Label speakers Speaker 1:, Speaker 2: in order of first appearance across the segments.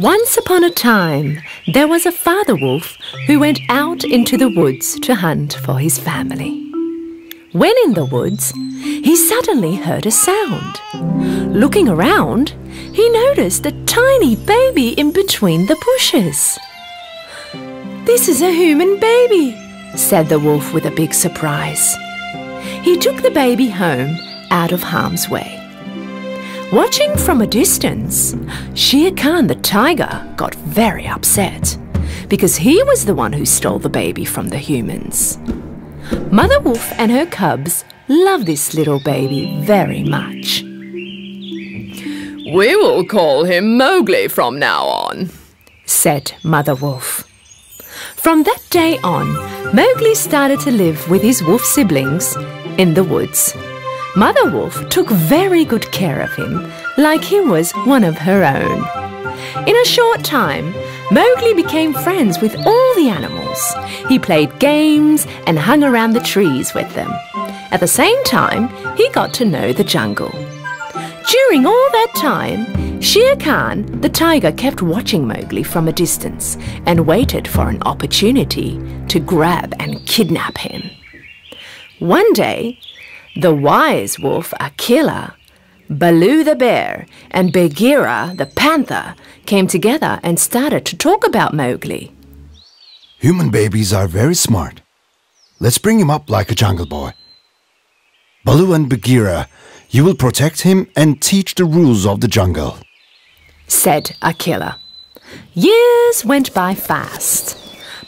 Speaker 1: Once upon a time, there was a father wolf who went out into the woods to hunt for his family. When in the woods, he suddenly heard a sound. Looking around, he noticed a tiny baby in between the bushes. "This is a human baby," said the wolf with a big surprise. He took the baby home out of harm's way. Watching from a distance, Shere Khan the tiger got very upset because he was the one who stole the baby from the humans. Mother Wolf and her cubs love this little baby very much.
Speaker 2: "We will call him Mowgli from now on,"
Speaker 1: said Mother Wolf. From that day on, Mowgli started to live with his wolf siblings in the woods. Mother Wolf took very good care of him, like he was one of her own. In a short time, Mowgli became friends with all the animals. He played games and hung around the trees with them. At the same time, he got to know the jungle. During all that time, Shere Khan, the tiger, kept watching Mowgli from a distance and waited for an opportunity to grab and kidnap him. One day, the wise wolf Akela, Baloo the bear, and Bagheera the panther came together and started to talk about Mowgli.
Speaker 3: "Human babies are very smart. Let's bring him up like a jungle boy. Baloo and Bagheera, you will protect him and teach the rules of the jungle,"
Speaker 1: said Akela. Years went by fast.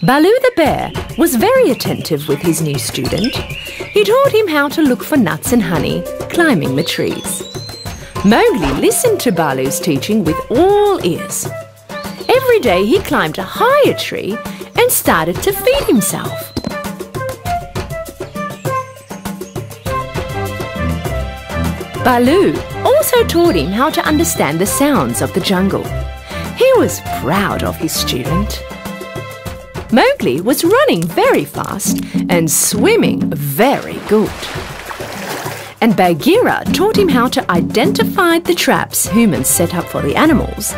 Speaker 1: Baloo the bear was very attentive with his new student. He taught him how to look for nuts and honey, climbing the trees. Mowgli listened to Baloo's teaching with all ears. Every day he climbed a higher tree and started to feed himself. Baloo also taught him how to understand the sounds of the jungle. He was proud of his student. Mowgli was running very fast and swimming very good. And Bagheera taught him how to identify the traps humans set up for the animals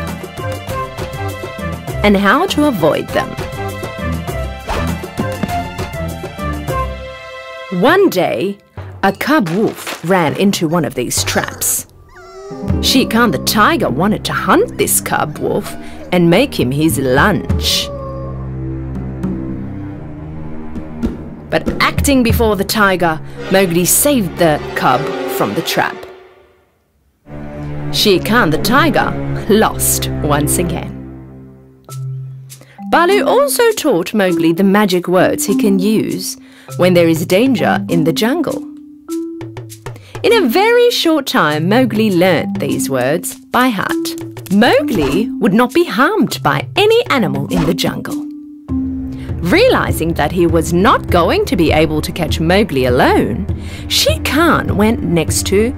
Speaker 1: and how to avoid them. One day, a cub wolf ran into one of these traps. Shere Khan the tiger wanted to hunt this cub wolf and make him his lunch. But acting before the tiger, Mowgli saved the cub from the trap. Shere Khan the tiger lost once again. Baloo also taught Mowgli the magic words he can use when there is danger in the jungle. In a very short time, Mowgli learnt these words by heart. Mowgli would not be harmed by any animal in the jungle. Realizing that he was not going to be able to catch Mowgli alone, Shere Khan went next to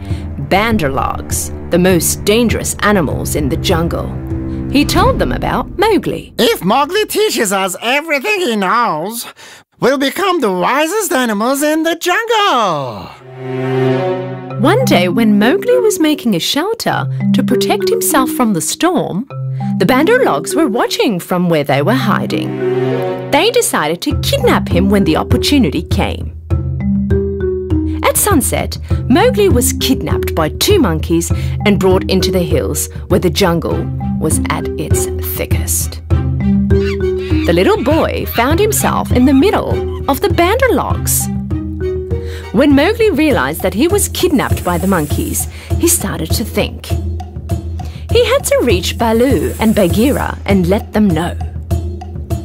Speaker 1: Banderlogs, the most dangerous animals in the jungle. He told them about Mowgli.
Speaker 4: "If Mowgli teaches us everything he knows, we'll become the wisest animals in the jungle."
Speaker 1: One day when Mowgli was making a shelter to protect himself from the storm, the Banderlogs were watching from where they were hiding. They decided to kidnap him when the opportunity came. At sunset, Mowgli was kidnapped by two monkeys and brought into the hills where the jungle was at its thickest. The little boy found himself in the middle of the Banderlogs. When Mowgli realized that he was kidnapped by the monkeys, he started to think. He had to reach Baloo and Bagheera and let them know.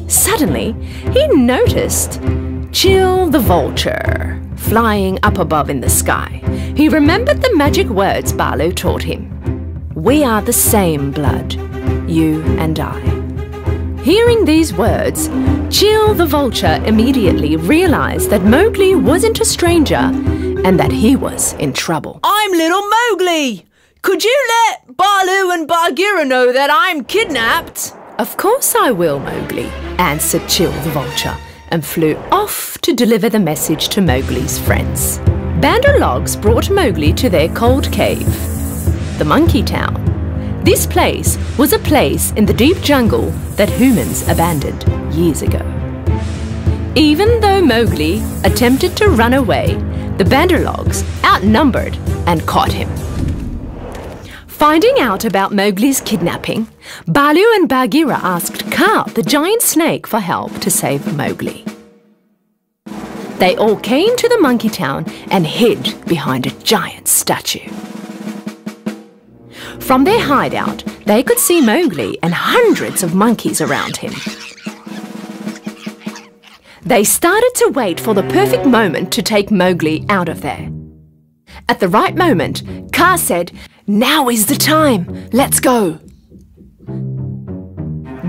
Speaker 1: Suddenly, he noticed Chill the vulture flying up above in the sky. He remembered the magic words Baloo taught him. "We are the same blood, you and I." Hearing these words, Chill the vulture immediately realized that Mowgli wasn't a stranger and that he was in trouble.
Speaker 2: "I'm little Mowgli! Could you let Baloo and Bagheera know that I'm kidnapped?"
Speaker 1: "Of course I will, Mowgli," answered Chill the vulture and flew off to deliver the message to Mowgli's friends. Banderlogs brought Mowgli to their cold cave, the monkey town. This place was a place in the deep jungle that humans abandoned years ago. Even though Mowgli attempted to run away, the Bandarlogs outnumbered and caught him. Finding out about Mowgli's kidnapping, Baloo and Bagheera asked Kaa, the giant snake, for help to save Mowgli. They all came to the monkey town and hid behind a giant statue. From their hideout, they could see Mowgli and hundreds of monkeys around him. They started to wait for the perfect moment to take Mowgli out of there. At the right moment, Kaa said, "Now is the time, let's go."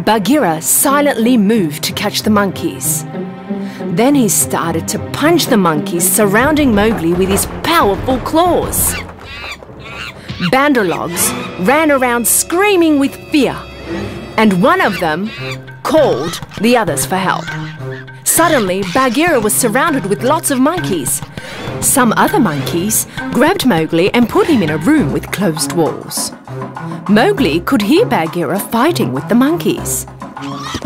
Speaker 1: Bagheera silently moved to catch the monkeys. Then he started to punch the monkeys surrounding Mowgli with his powerful claws. Bandarlogs ran around screaming with fear, and one of them called the others for help. Suddenly, Bagheera was surrounded with lots of monkeys. Some other monkeys grabbed Mowgli and put him in a room with closed walls. Mowgli could hear Bagheera fighting with the monkeys.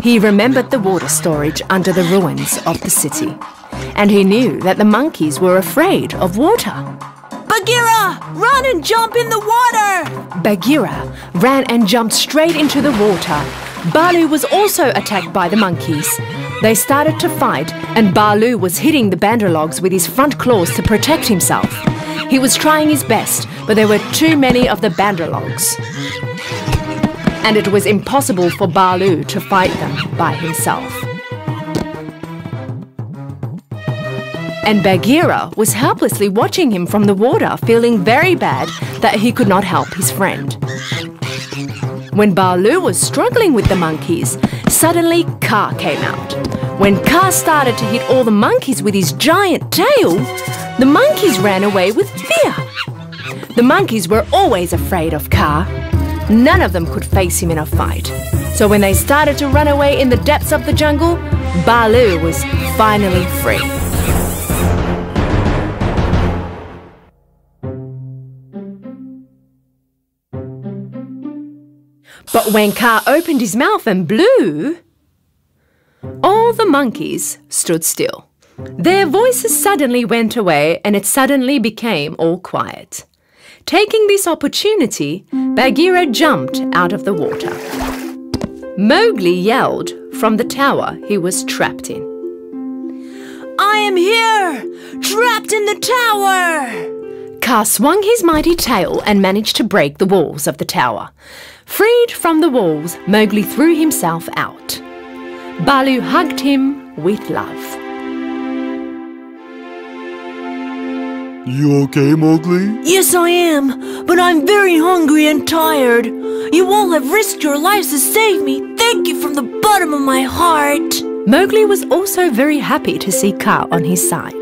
Speaker 1: He remembered the water storage under the ruins of the city, and he knew that the monkeys were afraid of water.
Speaker 2: Bagheera, run and jump in the water!
Speaker 1: Bagheera ran and jumped straight into the water. Baloo was also attacked by the monkeys. They started to fight, and Baloo was hitting the Bandarlogs with his front claws to protect himself. He was trying his best, but there were too many of the Bandarlogs, and it was impossible for Baloo to fight them by himself. And Bagheera was helplessly watching him from the water, feeling very bad that he could not help his friend. When Baloo was struggling with the monkeys, suddenly Kaa came out. When Kaa started to hit all the monkeys with his giant tail, the monkeys ran away with fear. The monkeys were always afraid of Kaa. None of them could face him in a fight. So when they started to run away in the depths of the jungle, Baloo was finally free. But when Kaa opened his mouth and blew, all the monkeys stood still. Their voices suddenly went away and it suddenly became all quiet. Taking this opportunity, Bagheera jumped out of the water. Mowgli yelled from the tower he was trapped in.
Speaker 2: I am here! Trapped in the tower!
Speaker 1: Kaa swung his mighty tail and managed to break the walls of the tower. Freed from the walls, Mowgli threw himself out. Baloo hugged him with love.
Speaker 5: You okay, Mowgli?
Speaker 2: Yes, I am, but I'm very hungry and tired. You all have risked your lives to save me. Thank you from the bottom of my heart.
Speaker 1: Mowgli was also very happy to see Kaa on his side.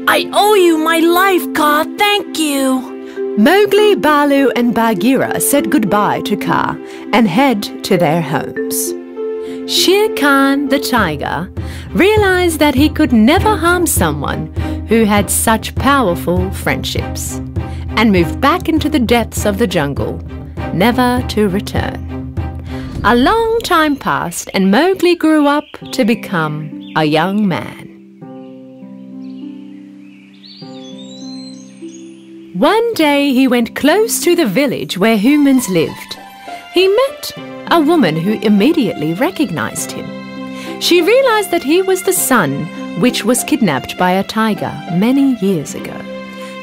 Speaker 2: I owe you my life, Kaa. Thank you.
Speaker 1: Mowgli, Baloo and Bagheera said goodbye to Kaa and head to their homes. Shere Khan, the tiger, realized that he could never harm someone who had such powerful friendships and moved back into the depths of the jungle, never to return. A long time passed and Mowgli grew up to become a young man. One day he went close to the village where humans lived. He met a woman who immediately recognized him. She realized that he was the son which was kidnapped by a tiger many years ago.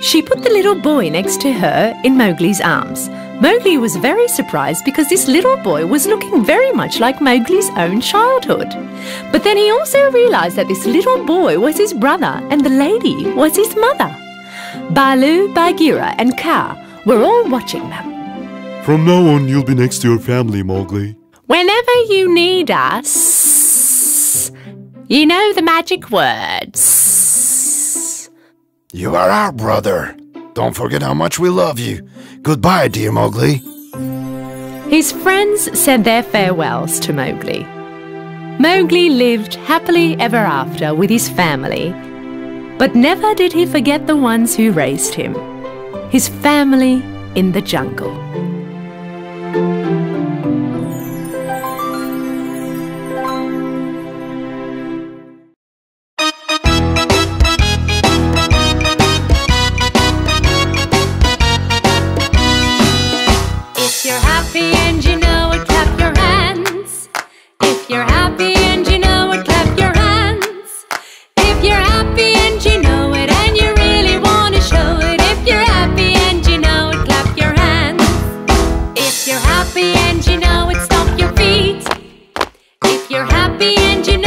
Speaker 1: She put the little boy next to her in Mowgli's arms. Mowgli was very surprised because this little boy was looking very much like Mowgli's own childhood. But then he also realized that this little boy was his brother and the lady was his mother. Baloo, Bagheera and Kaa were all watching them.
Speaker 5: From now on, you'll be next to your family, Mowgli.
Speaker 1: Whenever you need us, you know the magic words.
Speaker 3: You are our brother. Don't forget how much we love you. Goodbye, dear Mowgli.
Speaker 1: His friends said their farewells to Mowgli. Mowgli lived happily ever after with his family, but never did he forget the ones who raised him, his family in the jungle. your happy engine